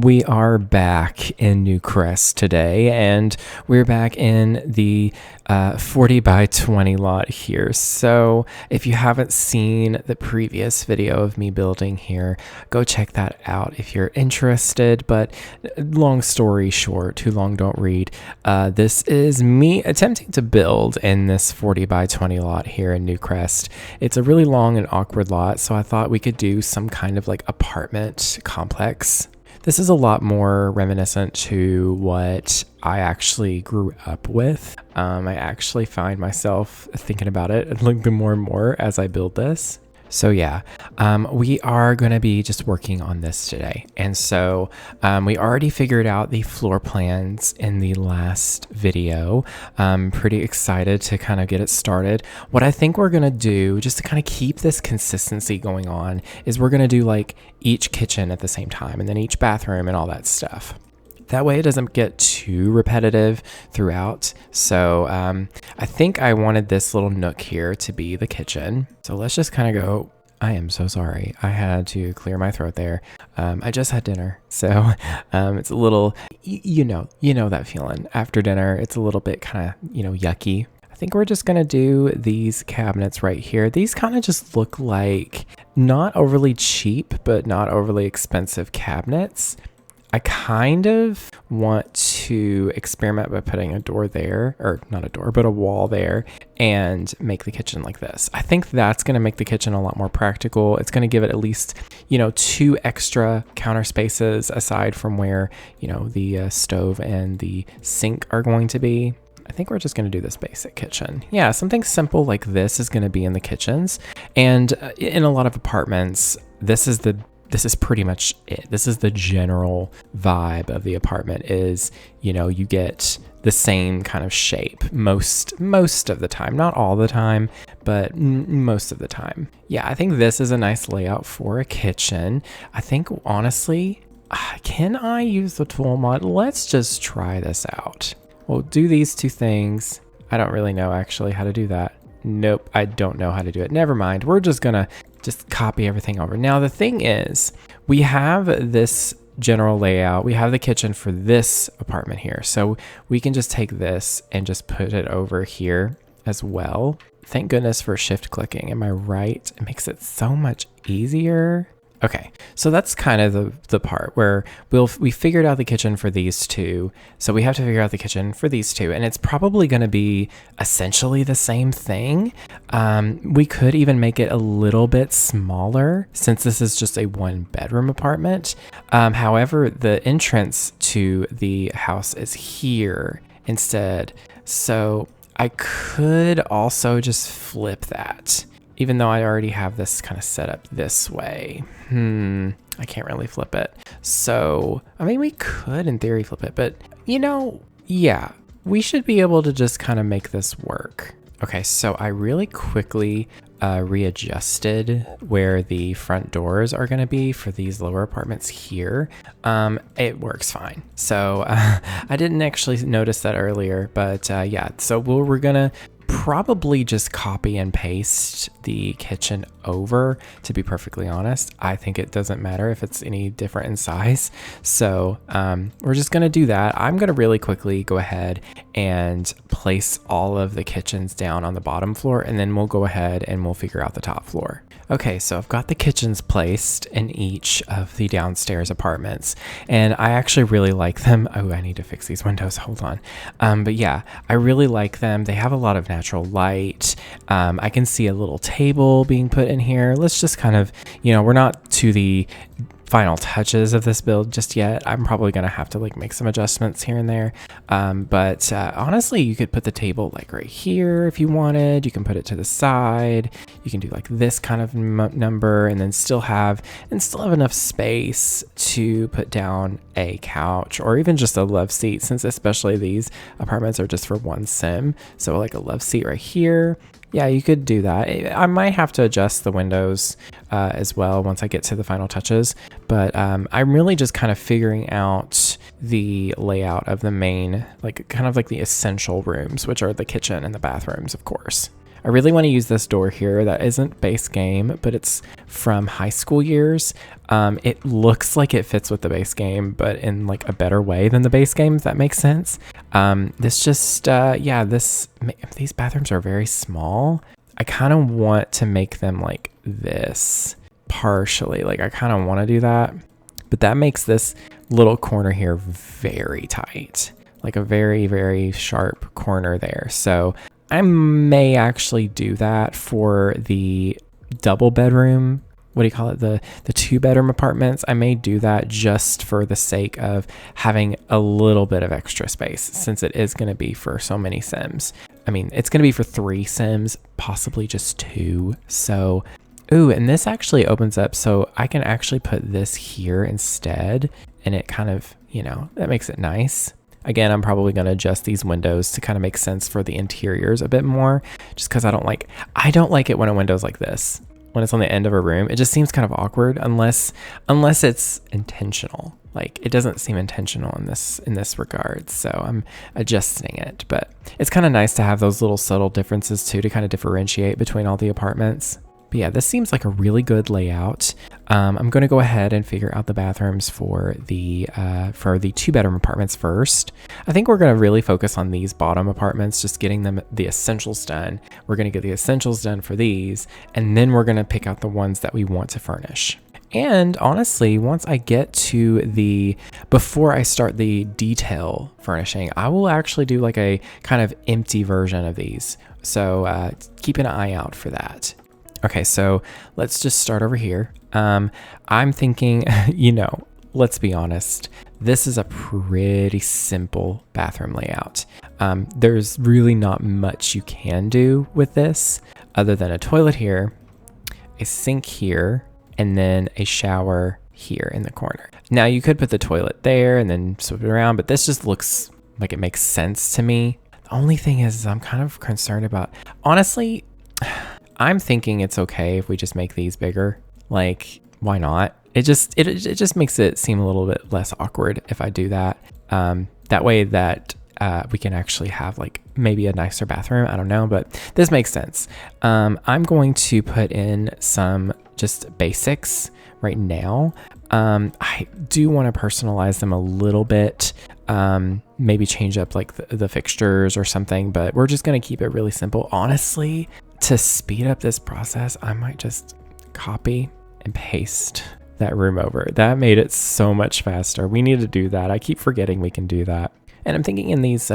We are back in Newcrest today, and we're back in the 40 by 20 lot here. So if you haven't seen the previous video of me building here, go check that out if you're interested. But long story short, too long don't read, this is me attempting to build in this 40 by 20 lot here in Newcrest. It's a really long and awkward lot, so I thought we could do some kind of like apartment complex. This is a lot more reminiscent to what I actually grew up with. I actually find myself thinking about it like more and more as I build this. So yeah, we are going to be just working on this today. And so we already figured out the floor plans in the last video. I'm pretty excited to kind of get it started. What I think we're going to do, just to kind of keep this consistency going on, is we're going to do like each kitchen at the same time and then each bathroom and all that stuff. That way it doesn't get too repetitive throughout. So I think I wanted this little nook here to be the kitchen. So let's just kind of go. I am so sorry. I had to clear my throat there. I just had dinner. So it's a little, you know that feeling after dinner. It's a little bit kind of, yucky. I think we're just going to do these cabinets right here. These kind of just look like not overly cheap, but not overly expensive cabinets. I kind of want to experiment by putting a door there, or not a door, but a wall there, and make the kitchen like this. I think that's going to make the kitchen a lot more practical. It's going to give it at least, 2 extra counter spaces aside from where, the stove and the sink are going to be. I think we're just going to do this basic kitchen. Yeah, something simple like this is going to be in the kitchens. And in a lot of apartments, this is pretty much it. This is the general vibe of the apartment is, you get the same kind of shape most of the time. Not all the time, but most of the time. Yeah, I think this is a nice layout for a kitchen. I think, honestly, can I use the tool mod? Let's just try this out. We'll do these 2 things. I don't really know actually how to do that. Nope, I don't know how to do it. Never mind. We're just gonna copy everything over. Now, the thing is, we have this general layout. We have the kitchen for this apartment here. So we can just take this and just put it over here as well. Thank goodness for shift clicking. Am I right? It makes it so much easier. Okay, so that's kind of the part where we figured out the kitchen for these 2. So we have to figure out the kitchen for these 2, and it's probably going to be essentially the same thing. We could even make it a little bit smaller since this is just a 1-bedroom apartment. However, the entrance to the house is here instead. So I could also just flip that. Even though I already have this kind of set up this way. I can't really flip it. So, I mean, we could in theory flip it, but yeah, we should be able to just kind of make this work. Okay, so I really quickly readjusted where the front doors are going to be for these lower apartments here. It works fine. So I didn't actually notice that earlier, but yeah, so we're going to probably just copy and paste the kitchen over, to be perfectly honest. I think it doesn't matter if it's any different in size. So we're just going to do that. I'm going to really quickly go ahead and place all of the kitchens down on the bottom floor, and then we'll go ahead and we'll figure out the top floor. Okay, so I've got the kitchens placed in each of the downstairs apartments, and I actually really like them. Oh, I need to fix these windows. Hold on. But yeah, I really like them. They have a lot of natural light. I can see a little table being put in here. Let's just kind of, we're not to the final touches of this build just yet. I'm probably going to have to make some adjustments here and there. But honestly, you could put the table right here if you wanted. You can put it to the side. You can do this kind of number and then still have enough space to put down a couch or even just a love seat, since especially these apartments are just for 1 sim. So a love seat right here. Yeah, you could do that. I might have to adjust the windows as well once I get to the final touches. But I'm really just kind of figuring out the layout of the main, kind of the essential rooms, which are the kitchen and the bathrooms, of course. I really want to use this door here that isn't base game, but it's from high school years. It looks like it fits with the base game, but in like a better way than the base game, if that makes sense. These bathrooms are very small. I kind of want to make them like this partially. Like I kind of want to do that, but that makes this little corner here very tight, like a very, very sharp corner there. So I may actually do that for the double bedroom. What do you call it? The 2-bedroom apartments. I may do that just for the sake of having a little bit of extra space, since it is going to be for so many Sims. I mean, it's going to be for 3 Sims, possibly just 2. So, ooh, and this actually opens up, so I can actually put this here instead, and it kind of, that makes it nice. Again, I'm probably going to adjust these windows to kind of make sense for the interiors a bit more, just because I don't like it when a window's like this. When it's on the end of a room, it just seems kind of awkward unless it's intentional. Like it doesn't seem intentional in this regard. So I'm adjusting it, but it's kind of nice to have those little subtle differences too, to kind of differentiate between all the apartments. But yeah, this seems like a really good layout. I'm going to go ahead and figure out the bathrooms for the 2-bedroom apartments first. I think we're going to really focus on these bottom apartments, just getting them the essentials done. We're going to get the essentials done for these, and then we're going to pick out the ones that we want to furnish. And honestly, once I get to before I start the detail furnishing, I will actually do like a kind of empty version of these. So keep an eye out for that. Okay, so let's just start over here. I'm thinking, let's be honest, this is a pretty simple bathroom layout. There's really not much you can do with this other than a toilet here, a sink here, and then a shower here in the corner. Now you could put the toilet there and then swap it around, but this just looks like it makes sense to me. The only thing is I'm kind of concerned about, honestly, I'm thinking it's okay if we just make these bigger. Like, why not? It just makes it seem a little bit less awkward if I do that. That way that we can actually have like maybe a nicer bathroom. I don't know, but this makes sense. I'm going to put in some just basics right now. I do want to personalize them a little bit. Maybe change up like the fixtures or something, but we're just going to keep it really simple. Honestly, to speed up this process, I might just copy and paste that room over. That made it so much faster. We need to do that. I keep forgetting we can do that. And I'm thinking in these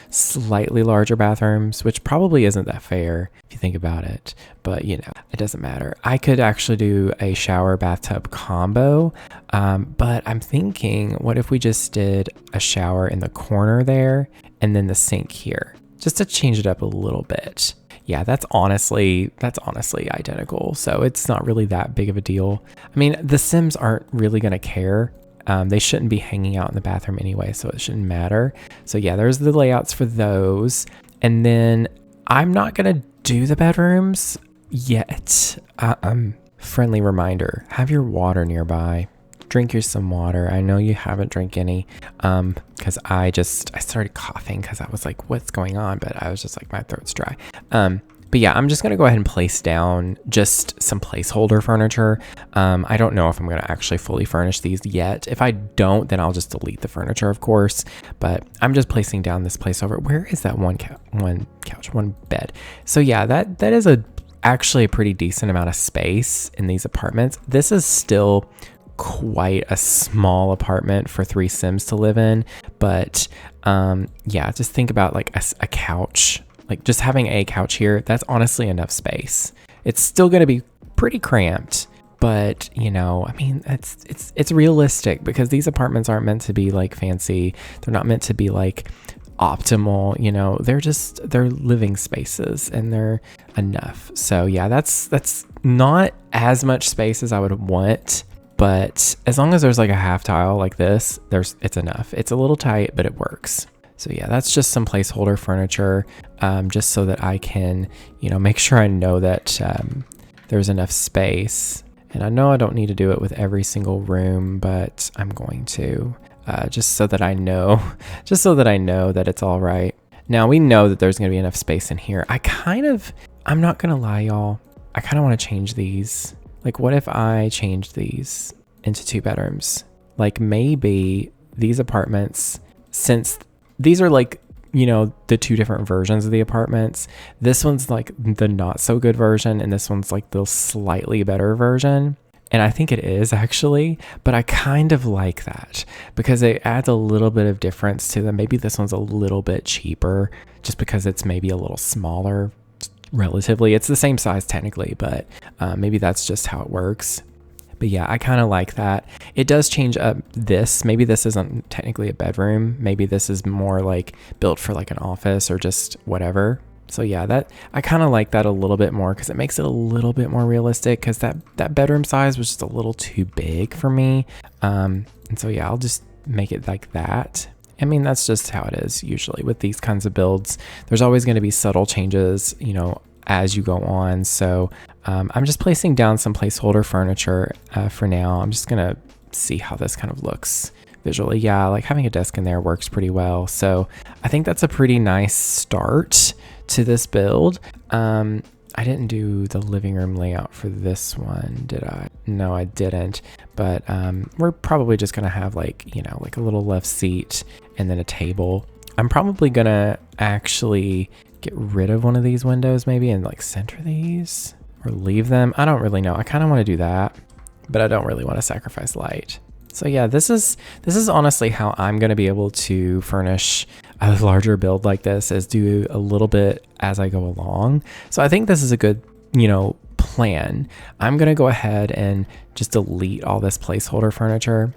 slightly larger bathrooms, which probably isn't that fair if you think about it, but it doesn't matter. I could actually do a shower bathtub combo, but I'm thinking, what if we just did a shower in the corner there and then the sink here, just to change it up a little bit. Yeah, that's honestly identical. So it's not really that big of a deal. I mean, the Sims aren't really going to care. They shouldn't be hanging out in the bathroom anyway, so it shouldn't matter. So yeah, there's the layouts for those. And then I'm not going to do the bedrooms yet. Friendly reminder, have your water nearby. Drink you some water. I know you haven't drank any because I started coughing because I was like, what's going on? But I was just like, my throat's dry. But yeah, I'm just going to go ahead and place down just some placeholder furniture. I don't know if I'm going to actually fully furnish these yet. If I don't, then I'll just delete the furniture, of course. But I'm just placing down this placeholder. Where is that one bed? So yeah, that is actually a pretty decent amount of space in these apartments. This is still quite a small apartment for 3 Sims to live in, but yeah, just think about like a couch, like just having a couch here, that's honestly enough space. It's still going to be pretty cramped, but I mean, it's realistic because these apartments aren't meant to be like fancy. They're not meant to be like optimal, they're living spaces and they're enough. So yeah, that's not as much space as I would want. But as long as there's like a half tile like this, it's enough. It's a little tight, but it works. So yeah, that's just some placeholder furniture, just so that I can, make sure I know that there's enough space. And I know I don't need to do it with every single room, but I'm going to, just so that I know that it's all right. Now we know that there's going to be enough space in here. I kind of I'm not gonna lie, y'all. I kind of want to change these. Like, what if I change these into 2 bedrooms? Like, maybe these apartments, since these are like, you know, the 2 different versions of the apartments, this one's like the not so good version, and this one's like the slightly better version. And I think it is actually, but I kind of like that because it adds a little bit of difference to them. Maybe this one's a little bit cheaper just because it's maybe a little smaller relatively. It's the same size technically, but maybe that's just how it works. But yeah, I kind of like that. It does change up this. Maybe this isn't technically a bedroom. Maybe this is more like built for like an office or just whatever. So yeah, that I kind of like that a little bit more because it makes it a little bit more realistic, because that bedroom size was just a little too big for me. And so yeah, I'll just make it like that. I mean, that's just how it is usually with these kinds of builds. There's always going to be subtle changes, you know, as you go on. So I'm just placing down some placeholder furniture for now. I'm just going to see how this kind of looks visually. Yeah, like having a desk in there works pretty well. So I think that's a pretty nice start to this build. I didn't do the living room layout for this one, did I? No, I didn't. But we're probably just gonna have like, you know, like a little left seat and then a table. I'm probably gonna actually get rid of one of these windows maybe and like center these or leave them. I don't really know. I kind of want to do that, but I don't really want to sacrifice light. So yeah, this is honestly how I'm going to be able to furnish a larger build like this, is do a little bit as I go along. So I think this is a good, you know, plan. I'm going to go ahead and just delete all this placeholder furniture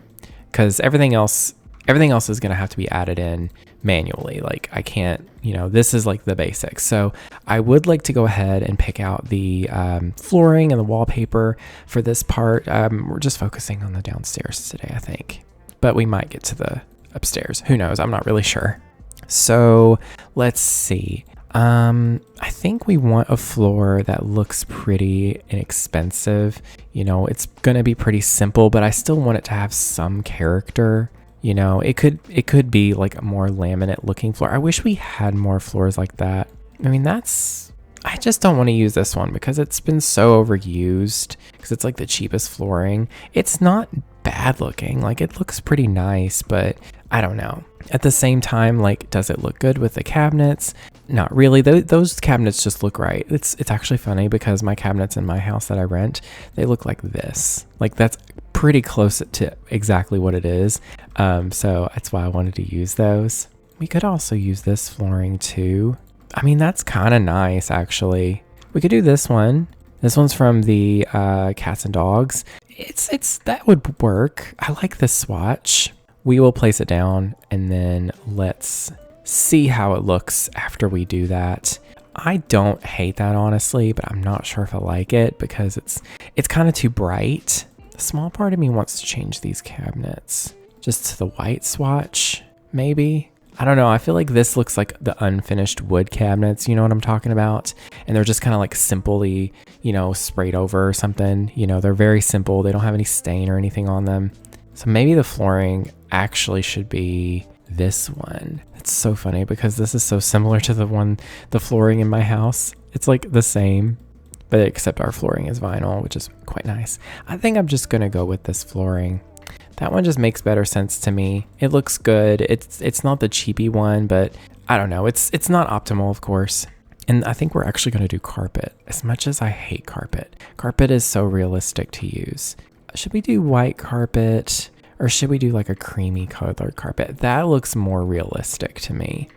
because everything else is going to have to be added in manually. Like I can't, you know, this is like the basics. So I would like to go ahead and pick out the flooring and the wallpaper for this part. We're just focusing on the downstairs today, I think, but we might get to the upstairs. Who knows? I'm not really sure. So let's see. I think we want a floor that looks pretty inexpensive. You know, it's going to be pretty simple, but I still want it to have some character. You know, it could be like a more laminate looking floor. I wish we had more floors like that. I mean, I just don't want to use this one because it's been so overused because it's like the cheapest flooring. It's not bad looking. Like it looks pretty nice, but I don't know. At the same time, like, does it look good with the cabinets? Not really. Those cabinets just look right. It's actually funny because my cabinets in my house that I rent, they look like this. Like that's pretty close to exactly what it is. So that's why I wanted to use those. We could also use this flooring too. I mean, that's kind of nice actually. We could do this one. This one's from the Cats and Dogs. That would work. I like this swatch. We will place it down and then let's see how it looks after we do that. I don't hate that honestly, but I'm not sure if I like it because it's kind of too bright. The small part of me wants to change these cabinets just to the white swatch, maybe. I don't know. I feel like this looks like the unfinished wood cabinets. You know what I'm talking about? And they're just kind of like simply, you know, sprayed over or something. You know, they're very simple. They don't have any stain or anything on them. So maybe the flooring actually should be this one. It's so funny because this is so similar to the flooring in my house. It's like the same, but except our flooring is vinyl, which is quite nice. I think I'm just going to go with this flooring. That one just makes better sense to me. It looks good. It's not the cheapy one, but I don't know. It's not optimal, of course. And I think we're actually going to do carpet. As much as I hate carpet, carpet is so realistic to use. Should we do white carpet or should we do like a creamy colored carpet? That looks more realistic to me.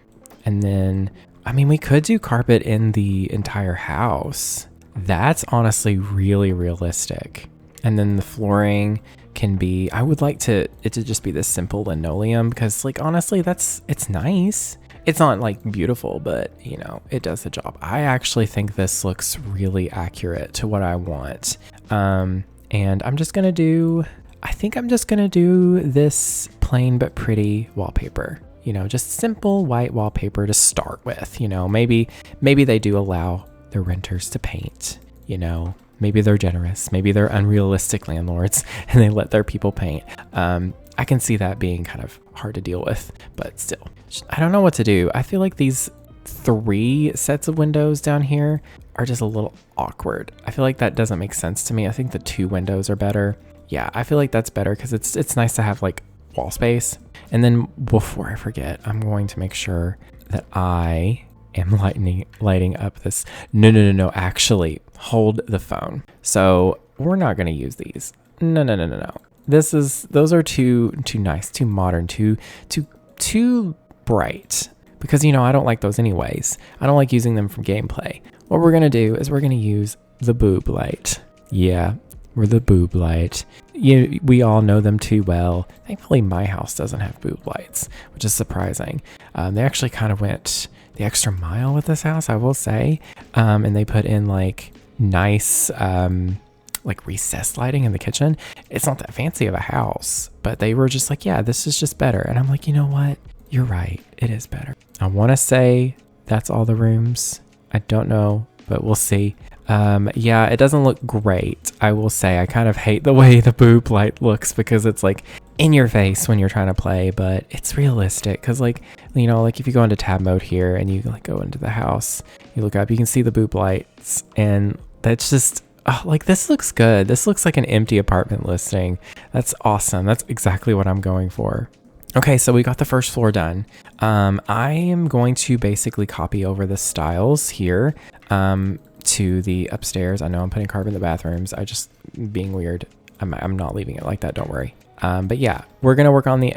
And then, I mean, we could do carpet in the entire house. That's honestly really realistic. And then the flooring can be, I would like it to just be this simple linoleum because like, honestly, it's nice. It's not like beautiful, but you know, it does the job. I actually think this looks really accurate to what I want. And I'm just going to do this plain but pretty wallpaper, you know, just simple white wallpaper to start with. You know, maybe they do allow their renters to paint, you know, maybe they're generous, maybe they're unrealistic landlords and they let their people paint. I can see that being kind of hard to deal with, but still, I don't know what to do. I feel like these 3 sets of windows down here are just a little awkward. I feel like that doesn't make sense to me. I think the 2 windows are better. Yeah, I feel like that's better because it's nice to have like wall space. And then before I forget, I'm going to make sure that I am lighting up this. No. Actually, hold the phone. So we're not going to use these. No. Those are too nice, too modern, too bright. Because, I don't like those anyways. I don't like using them for gameplay. What we're going to do is we're going to use the boob light. Yeah, we're the boob light. We all know them too well. Thankfully, my house doesn't have boob lights, which is surprising. They actually kind of went the extra mile with this house, I will say. And they put in like nice like recessed lighting in the kitchen. It's not that fancy of a house, but they were just like, yeah, this is just better. And I'm like, you know what? You're right. It is better. I want to say that's all the rooms. I don't know, but we'll see. Yeah, it doesn't look great. I will say I kind of hate the way the boob light looks because it's like in your face when you're trying to play, but it's realistic because like if you go into tab mode here and you like go into the house, you look up, you can see the boob lights, and that's just like this looks good. This looks like an empty apartment listing. That's awesome. That's exactly what I'm going for. Okay, so we got the first floor done. I am going to basically copy over the styles here to the upstairs. I know I'm putting carpet in the bathrooms. I just being weird. I'm not leaving it like that. Don't worry. But yeah, we're gonna work on the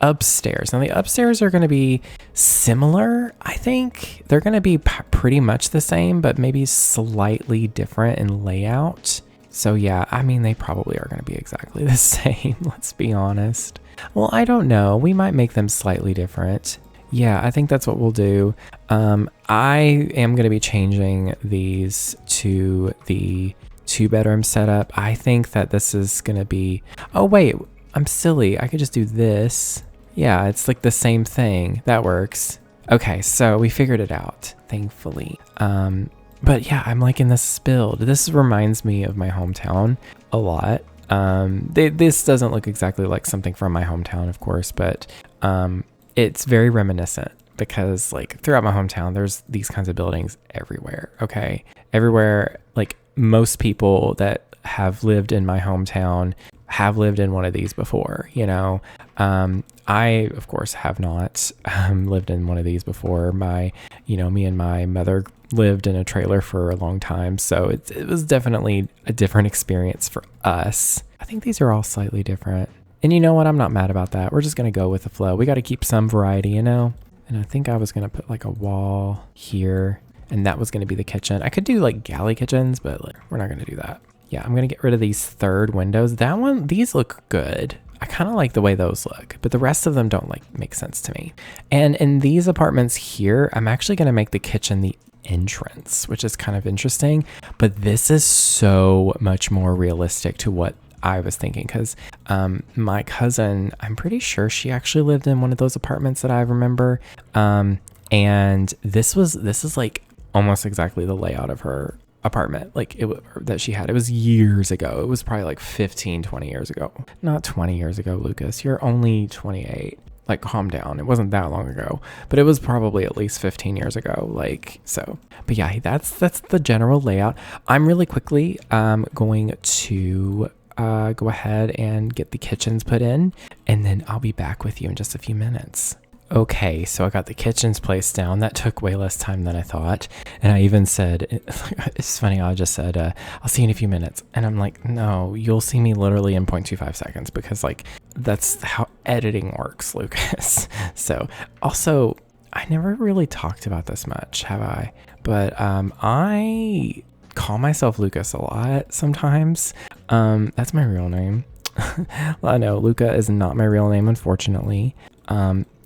upstairs. Now the upstairs are gonna be similar. I think they're gonna be pretty much the same, but maybe slightly different in layout. So yeah, I mean, they probably are gonna be exactly the same. Let's be honest. Well, I don't know. We might make them slightly different. Yeah, I think that's what we'll do. I am going to be changing these to the 2-bedroom setup. I think that this is going to be... Oh, wait. I'm silly. I could just do this. Yeah, it's like the same thing. That works. Okay, so we figured it out, thankfully. But yeah, I'm liking this build. This reminds me of my hometown a lot. This doesn't look exactly like something from my hometown, of course, but it's very reminiscent because like throughout my hometown, there's these kinds of buildings everywhere. Okay. Everywhere. Like most people that have lived in my hometown have lived in one of these before, I, of course, have not lived in one of these before. Me and my mother lived in a trailer for a long time. So it was definitely a different experience for us. I think these are all slightly different. And you know what? I'm not mad about that. We're just going to go with the flow. We got to keep some variety, And I think I was going to put like a wall here, and that was going to be the kitchen. I could do like galley kitchens, but we're not going to do that. Yeah, I'm going to get rid of these third windows. These look good. I kind of like the way those look, but the rest of them don't make sense to me. And in these apartments here, I'm actually going to make the kitchen the entrance, which is kind of interesting, but this is so much more realistic to what I was thinking because my cousin, I'm pretty sure she actually lived in one of those apartments that I remember. And this is like almost exactly the layout of her apartment that she had. It was years ago. It was probably like 15-20 years ago. Not 20 years ago, Lucas. You're only 28. Like, calm down. It wasn't that long ago, but it was probably at least 15 years ago. But yeah, that's the general layout. I'm really quickly going to go ahead and get the kitchens put in, and then I'll be back with you in just a few minutes. Okay, so I got the kitchens placed down. That took way less time than I thought. And I even said, it's funny, I just said, I'll see you in a few minutes. And I'm like, no, you'll see me literally in 0.25 seconds because that's how editing works, Lucas. So also, I never really talked about this much, have I? But I call myself Lucas a lot sometimes. That's my real name. I know, Lucca is not my real name, unfortunately.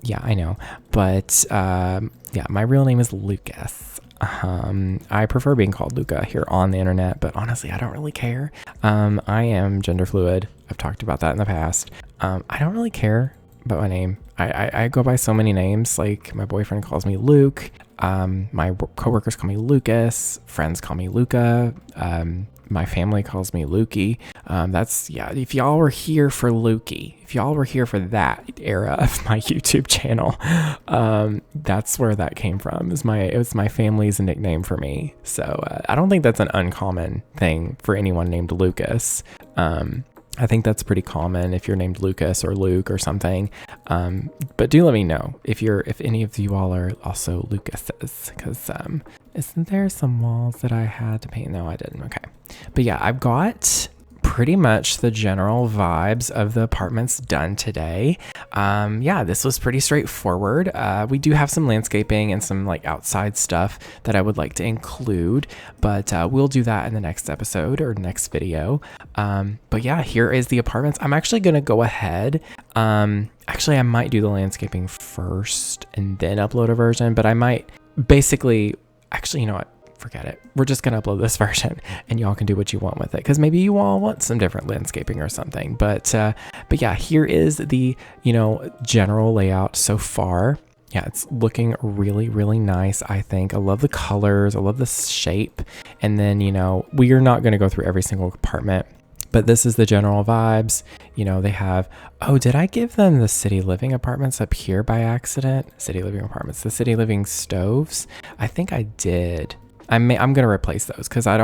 Yeah, I know. But yeah, my real name is Lucas. I prefer being called Lucca here on the internet, but honestly, I don't really care. I am gender fluid. I've talked about that in the past. I don't really care about my name. I go by so many names. Like my boyfriend calls me Luke. My coworkers call me Lucas. Friends call me Lucca. my family calls me Lukey. Yeah, if y'all were here for Lukey, if y'all were here for that era of my YouTube channel, that's where that came from. It was my family's nickname for me. So I don't think that's an uncommon thing for anyone named Lucas. I think that's pretty common if you're named Lucas or Luke or something. But do let me know if any of you all are also Lucases, because isn't there some walls that I had to paint? No, I didn't. Okay. But yeah, I've got pretty much the general vibes of the apartments done today. Yeah, this was pretty straightforward. We do have some landscaping and some like outside stuff that I would like to include, but we'll do that in the next episode or next video. But yeah, here is the apartments. I'm actually going to go ahead. Actually, I might do the landscaping first and then upload a version, but I might actually, you know what? Forget it. We're just going to upload this version and y'all can do what you want with it, because maybe you all want some different landscaping or something. But yeah, here is the, general layout so far. Yeah, it's looking really, really nice, I think. I love the colors. I love the shape. And then, we are not going to go through every single apartment, but this is the general vibes. They have, did I give them the city living apartments up here by accident? City living apartments, the city living stoves. I think I did. I'm going to replace those because I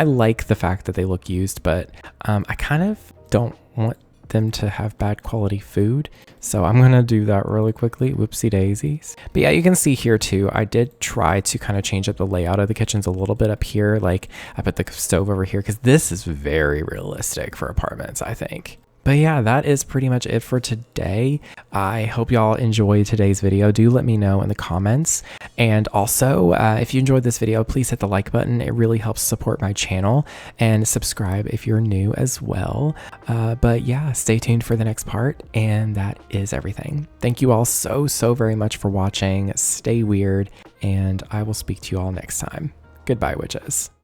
like the fact that they look used, but I kind of don't want them to have bad quality food. So I'm going to do that really quickly. Whoopsie daisies. But yeah, you can see here too, I did try to kind of change up the layout of the kitchens a little bit up here. Like I put the stove over here because this is very realistic for apartments, I think. But yeah, that is pretty much it for today. I hope y'all enjoyed today's video. Do let me know in the comments. And also, if you enjoyed this video, please hit the like button. It really helps support my channel. And subscribe if you're new as well. But yeah, stay tuned for the next part. And that is everything. Thank you all so very much for watching. Stay weird. And I will speak to you all next time. Goodbye, witches.